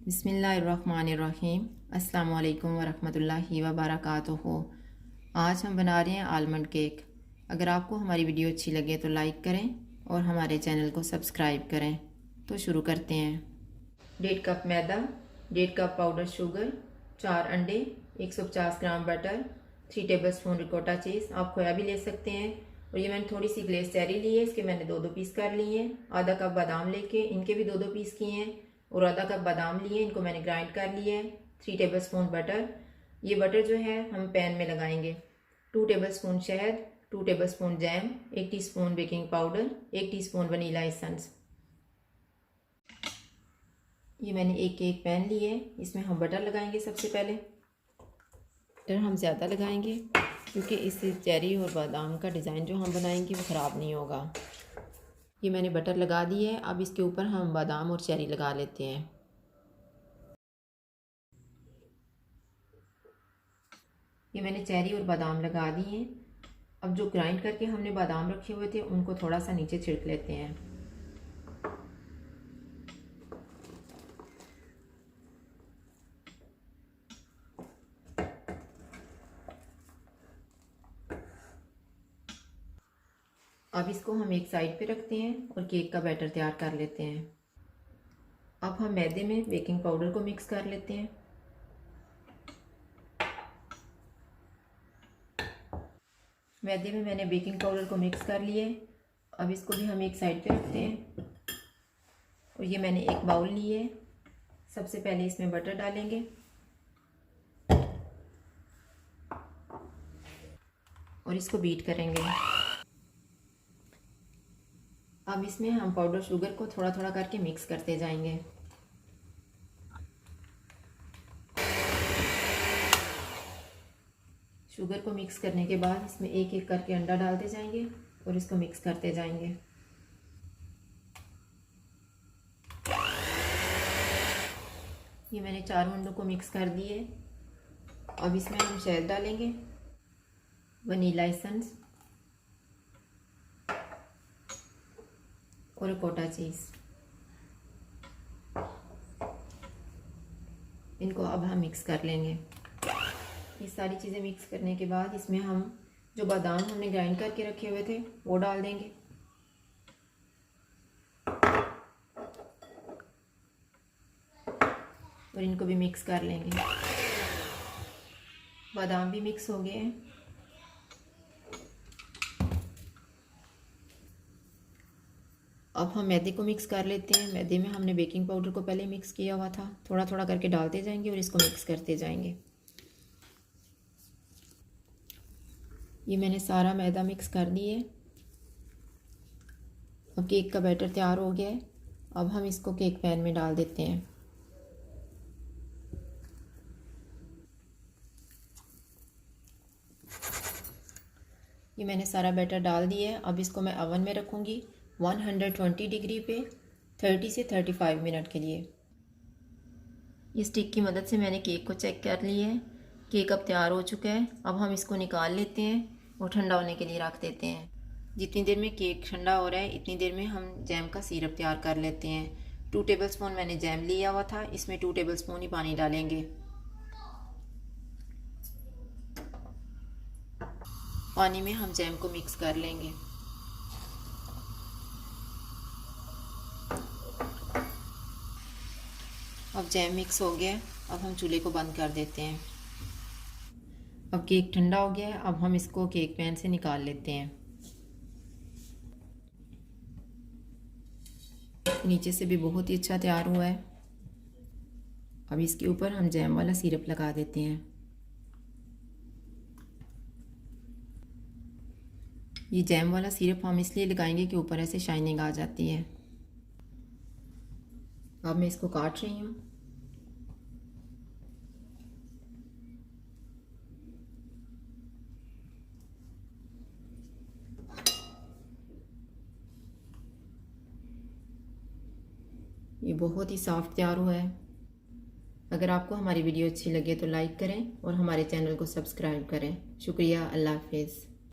बिस्मिल्लाहिर्रहमानिर्रहीम। अस्सलाम वालेकुम वरहमतुल्लाहि वबरकातुहू। आज हम बना रहे हैं आलमंड केक। अगर आपको हमारी वीडियो अच्छी लगे तो लाइक करें और हमारे चैनल को सब्सक्राइब करें। तो शुरू करते हैं। 1.5 कप मैदा, 1.5 कप पाउडर शुगर, 4 अंडे, 150 ग्राम बटर, 3 टेबलस्पून रिकोटा चीज़। आप खोया भी ले सकते हैं। और ये मैंने थोड़ी सी ग्लेस चेरी ली है, इसके मैंने 2-2 पीस कर लिए हैं। आधा कप बादाम लेके इनके भी 2-2 पीस किए हैं और आधा कप बादाम लिए, इनको मैंने ग्राइंड कर लिया है। 3 टेबलस्पून बटर। ये बटर जो है हम पैन में लगाएंगे। 2 टेबलस्पून शहद, 2 tablespoon jam, 1 teaspoon baking powder, 1 teaspoon vanilla essence. ये मैंने एक केक पैन लिए है, इसमें हम बटर लगाएंगे। सबसे पहले बटर हम ज़्यादा लगाएंगे क्योंकि इससे चेरी और बादाम का डिज़ाइन जो हम बनाएंगे वो ख़राब नहीं होगा। ये मैंने बटर लगा दी है। अब इसके ऊपर हम बादाम और चेरी लगा लेते हैं। ये मैंने चेरी और बादाम लगा दिए हैं। अब जो ग्राइंड करके हमने बादाम रखे हुए थे उनको थोड़ा सा नीचे छिड़क लेते हैं। अब इसको हम एक साइड पे रखते हैं और केक का बैटर तैयार कर लेते हैं। अब हम मैदे में बेकिंग पाउडर को मिक्स कर लेते हैं। मैदे में मैंने बेकिंग पाउडर को मिक्स कर लिया है। अब इसको भी हम एक साइड पे रखते हैं। और ये मैंने एक बाउल लिए है। सबसे पहले इसमें बटर डालेंगे और इसको बीट करेंगे। अब इसमें हम पाउडर शुगर को थोड़ा थोड़ा करके मिक्स करते जाएंगे। शुगर को मिक्स करने के बाद इसमें एक एक करके अंडा डालते जाएंगे और इसको मिक्स करते जाएंगे। ये मैंने 4 अंडों को मिक्स कर दिए। अब इसमें हम शहद डालेंगे, वनीला एसेंस और रिकोटा चीज़। इनको अब हम मिक्स कर लेंगे। ये सारी चीज़ें मिक्स करने के बाद इसमें हम जो बादाम हमने ग्राइंड करके रखे हुए थे वो डाल देंगे। और इनको भी मिक्स कर लेंगे। बादाम भी मिक्स हो गए हैं। अब हम मैदे को मिक्स कर लेते हैं। मैदे में हमने बेकिंग पाउडर को पहले मिक्स किया हुआ था। थोड़ा थोड़ा करके डालते जाएंगे और इसको मिक्स करते जाएंगे। ये मैंने सारा मैदा मिक्स कर दिया है। अब केक का बैटर तैयार हो गया है। अब हम इसको केक पैन में डाल देते हैं। ये मैंने सारा बैटर डाल दिया है। अब इसको मैं ओवन में रखूँगी 120 डिग्री पे 30 से 35 मिनट के लिए। इस स्टिक की मदद से मैंने केक को चेक कर लिया है। केक अब तैयार हो चुका है। अब हम इसको निकाल लेते हैं और ठंडा होने के लिए रख देते हैं। जितनी देर में केक ठंडा हो रहा है इतनी देर में हम जैम का सिरप तैयार कर लेते हैं। 2 टेबलस्पून मैंने जैम लिया हुआ था, इसमें 2 टेबलस्पून ही पानी डालेंगे। पानी में हम जैम को मिक्स कर लेंगे। अब जैम मिक्स हो गया है। अब हम चूल्हे को बंद कर देते हैं। अब केक ठंडा हो गया है। अब हम इसको केक पैन से निकाल लेते हैं। नीचे से भी बहुत ही अच्छा तैयार हुआ है। अब इसके ऊपर हम जैम वाला सिरप लगा देते हैं। ये जैम वाला सिरप हम इसलिए लगाएंगे कि ऊपर ऐसे शाइनिंग आ जाती है। अब मैं इसको काट रही हूँ। ये बहुत ही सॉफ्ट तैयार हुआ है। अगर आपको हमारी वीडियो अच्छी लगे तो लाइक करें और हमारे चैनल को सब्सक्राइब करें। शुक्रिया। अल्लाह हाफिज़।